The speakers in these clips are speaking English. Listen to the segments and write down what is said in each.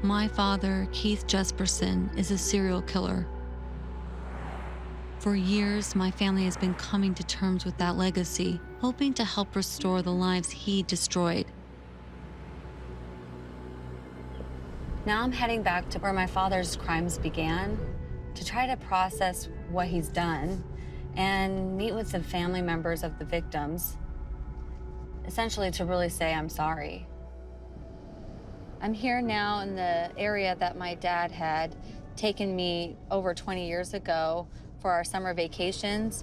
My father, Keith Jesperson, is a serial killer. For years, my family has been coming to terms with that legacy, hoping to help restore the lives he destroyed. Now I'm heading back to where my father's crimes began to try to process what he's done and meet with some family members of the victims, essentially to really say I'm sorry. I'm here now in the area that my dad had taken me over 20 years ago for our summer vacations.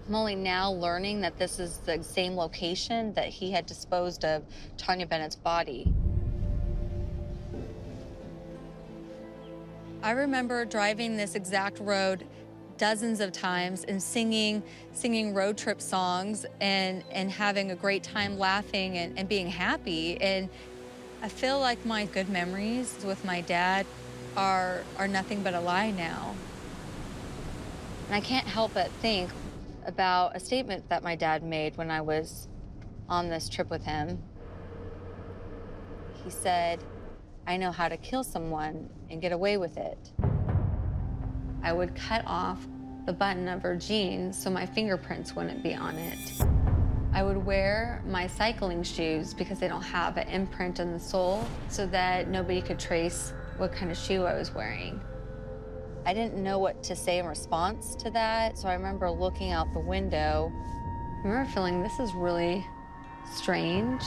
I'm only now learning that this is the same location that he had disposed of Tanya Bennett's body. I remember driving this exact road dozens of times and singing road trip songs and having a great time laughing and being happy. And I feel like my good memories with my dad are nothing but a lie now. And I can't help but think about a statement that my dad made when I was on this trip with him. He said, "I know how to kill someone and get away with it." I would cut off the button of her jeans so my fingerprints wouldn't be on it. I would wear my cycling shoes because they don't have an imprint in the sole so that nobody could trace what kind of shoe I was wearing. I didn't know what to say in response to that, so I remember looking out the window. I remember feeling this is really strange,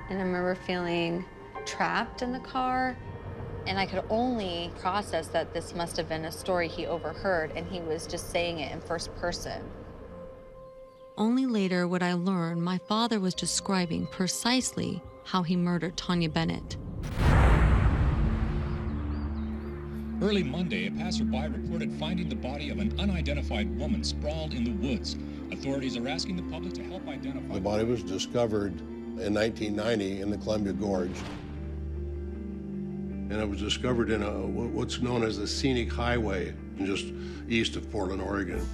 and I remember feeling trapped in the car, and I could only process that this must have been a story he overheard, and he was just saying it in first person. Only later would I learn my father was describing precisely how he murdered Tanya Bennett. Early Monday, a passerby reported finding the body of an unidentified woman sprawled in the woods. Authorities are asking the public to help identify. The body was discovered in 1990 in the Columbia Gorge. And it was discovered in what's known as the scenic highway, just east of Portland, Oregon.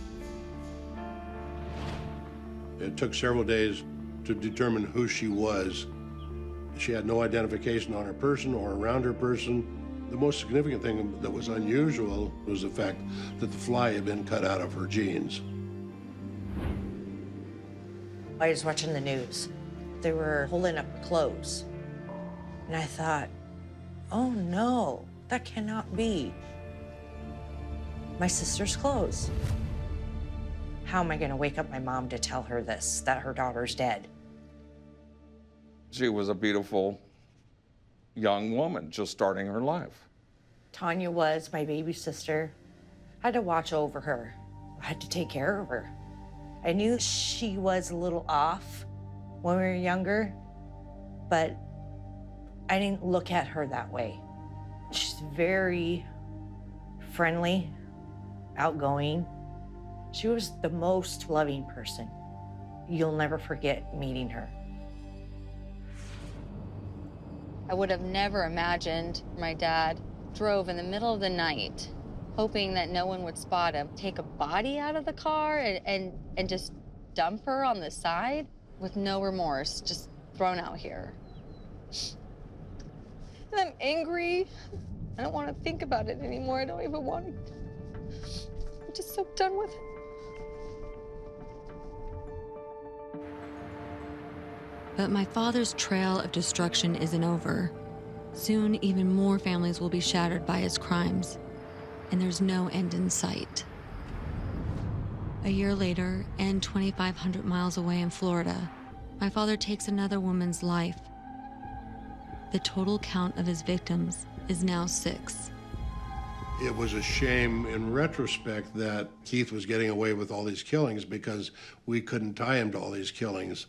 It took several days to determine who she was. She had no identification on her person or around her person. The most significant thing that was unusual was the fact that the fly had been cut out of her jeans. I was watching the news. They were holding up clothes. And I thought, oh no, that cannot be my sister's clothes. How am I gonna wake up my mom to tell her this, that her daughter's dead? She was a beautiful young woman just starting her life. Tanya was my baby sister. I had to watch over her. I had to take care of her. I knew she was a little off when we were younger, but I didn't look at her that way. She's very friendly, outgoing. She was the most loving person. You'll never forget meeting her. I would have never imagined my dad drove in the middle of the night, hoping that no one would spot him, take a body out of the car and just dump her on the side with no remorse, just thrown out here. And I'm angry. I don't want to think about it anymore. I don't even want to. I'm just so done with it. But my father's trail of destruction isn't over. Soon, even more families will be shattered by his crimes, and there's no end in sight. A year later, and 2,500 miles away in Florida, my father takes another woman's life. The total count of his victims is now 6. It was a shame in retrospect that Keith was getting away with all these killings because we couldn't tie him to all these killings.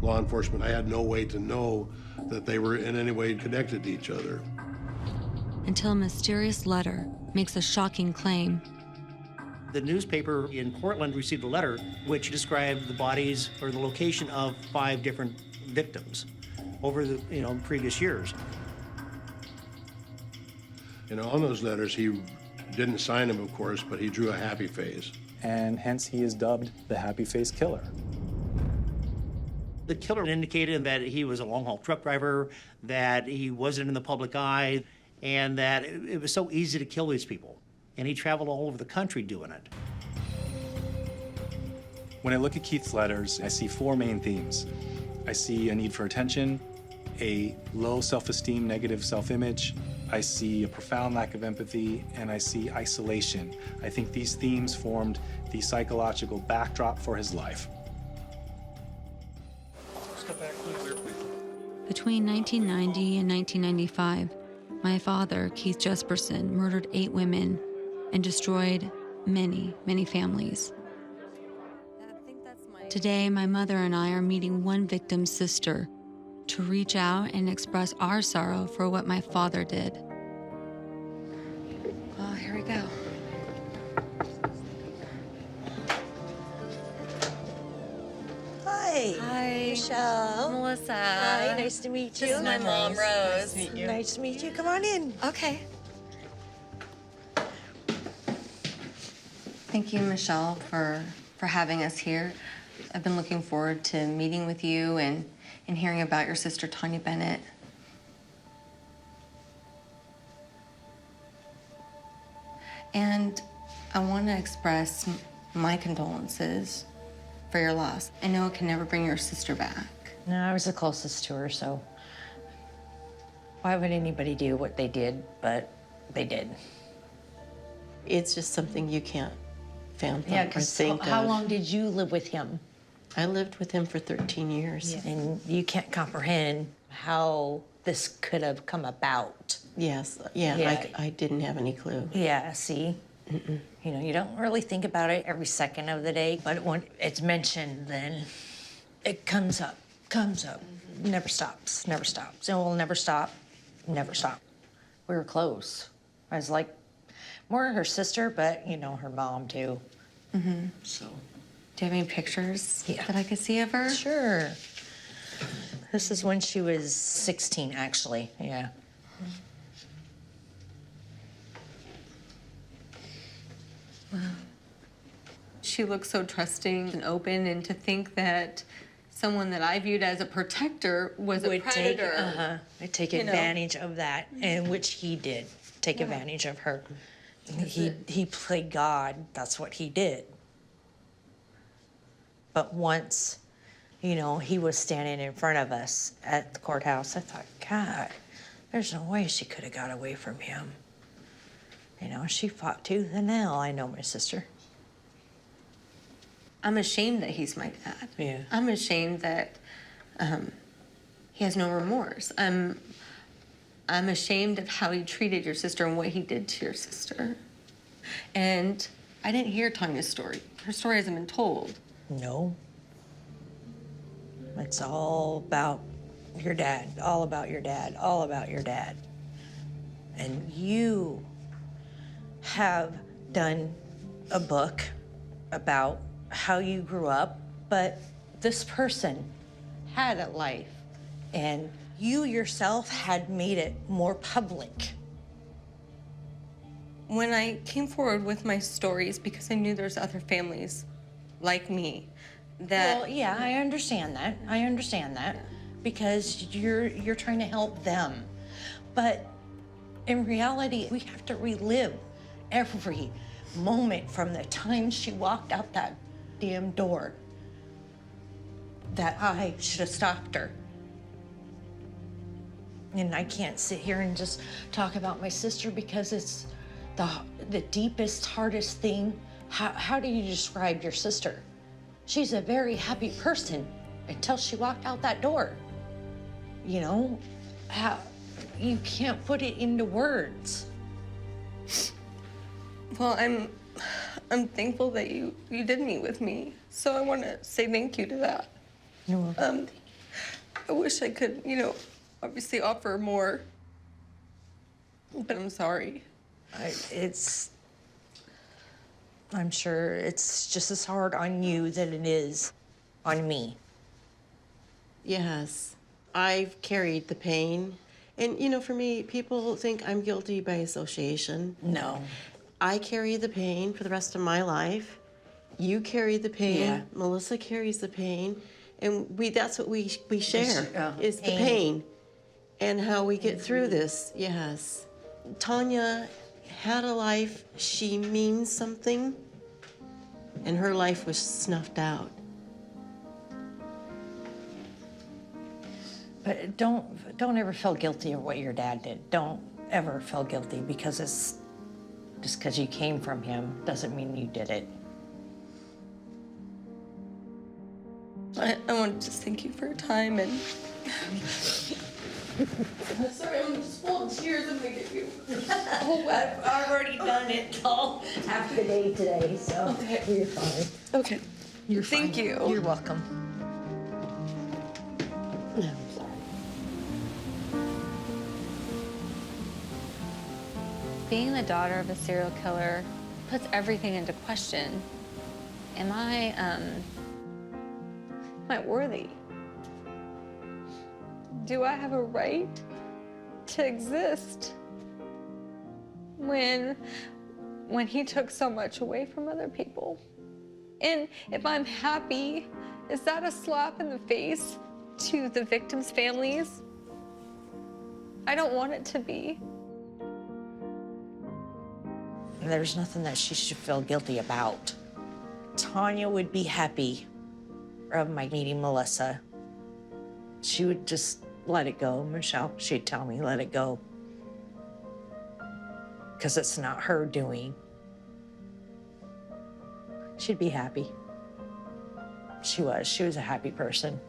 Law enforcement, I had no way to know that they were in any way connected to each other. Until a mysterious letter makes a shocking claim. The newspaper in Portland received a letter which described the bodies or the location of 5 different victims over the previous years. On those letters, he didn't sign them, of course, but he drew a happy face. And hence he is dubbed the Happy Face Killer. The killer indicated that he was a long-haul truck driver, that he wasn't in the public eye. and that it was so easy to kill these people. And he traveled all over the country doing it. When I look at Keith's letters, I see four main themes. I see a need for attention, a low self-esteem, negative self-image. I see a profound lack of empathy, and I see isolation. I think these themes formed the psychological backdrop for his life. Between 1990 and 1995, my father, Keith Jesperson, murdered 8 women and destroyed many, many families. Today, my mother and I are meeting one victim's sister to reach out and express our sorrow for what my father did. Oh, here we go. Hi. Hi. Michelle. Melissa. Hi, nice to meet you. This is my mom, Rose. Nice to meet you. Nice to meet you. Come on in. Okay. Thank you, Michelle, for having us here. I've been looking forward to meeting with you and hearing about your sister, Tanya Bennett. And I want to express my condolences for your loss. I know it can never bring your sister back. No, I was the closest to her, so why would anybody do what they did? But they did. It's just something you can't fathom Yeah, or because think how of. long did you live with him? I lived with him for 13 years. And you can't comprehend how this could have come about. Yes, yeah, Yeah. I didn't have any clue. Yeah, see? You know, you don't really think about it every second of the day, but when it's mentioned, then it comes up, never stops, never stops. And it will never stop, never stop. We were close. I was like more her sister, but, you know, her mom, too. So. Do you have any pictures Yeah. that I could see of her? Sure. This is when she was 16, actually, yeah. She looks so trusting and open, and to think that someone that I viewed as a protector was a predator. I'd take you know? advantage of that, and which he did, take advantage of her. He played God, that's what he did. But once, you know, he was standing in front of us at the courthouse, I thought, God, there's no way she could have got away from him. You know, she fought tooth and nail. I know my sister. I'm ashamed that he's my dad. Yeah. I'm ashamed that he has no remorse. I'm ashamed of how he treated your sister and what he did to your sister. And I didn't hear Tanya's story. Her story hasn't been told. No. It's all about your dad, all about your dad, all about your dad. And you have done a book about how you grew up, but this person had a life, and you yourself had made it more public. When I came forward with my stories, because I knew there's other families like me that... Well, yeah, I understand that. I understand that, because you're trying to help them. But in reality, we have to relive every moment from the time she walked out that damn door that I should have stopped her. And I can't sit here and just talk about my sister because it's the deepest, hardest thing. How do you describe your sister? She's a very happy person until she walked out that door. You know, you can't put it into words. Well, I'm thankful that you did meet with me. So I want to say thank you to that. You're welcome. I wish I could, you know, obviously offer more, but I'm sorry. I'm sure it's just as hard on you than it is on me. Yes, I've carried the pain. And, you know, for me, people think I'm guilty by association. No. I carry the pain for the rest of my life. You carry the pain. Yeah. Melissa carries the pain. And that's what we share, is the pain. pain and how we get through this. Yes. Tanya had a life, she means something, and her life was snuffed out. But don't ever feel guilty of what your dad did. Don't ever feel guilty, because it's just because you came from him doesn't mean you did it. I want to just thank you for your time and. Sorry, I'm just full of tears. I'm gonna give you. Oh, I've already done it all half the day today, so Okay. you're fine. Okay. You're fine. Thank you. You're welcome. No, I'm sorry. Being the daughter of a serial killer puts everything into question. Am I worthy? Do I have a right to exist when he took so much away from other people? And if I'm happy, is that a slap in the face to the victims' families? I don't want it to be. There's nothing that she should feel guilty about. Tanya would be happy of my meeting Melissa. She would just let it go, Michelle. She'd tell me, let it go. Because it's not her doing. She'd be happy. She was a happy person.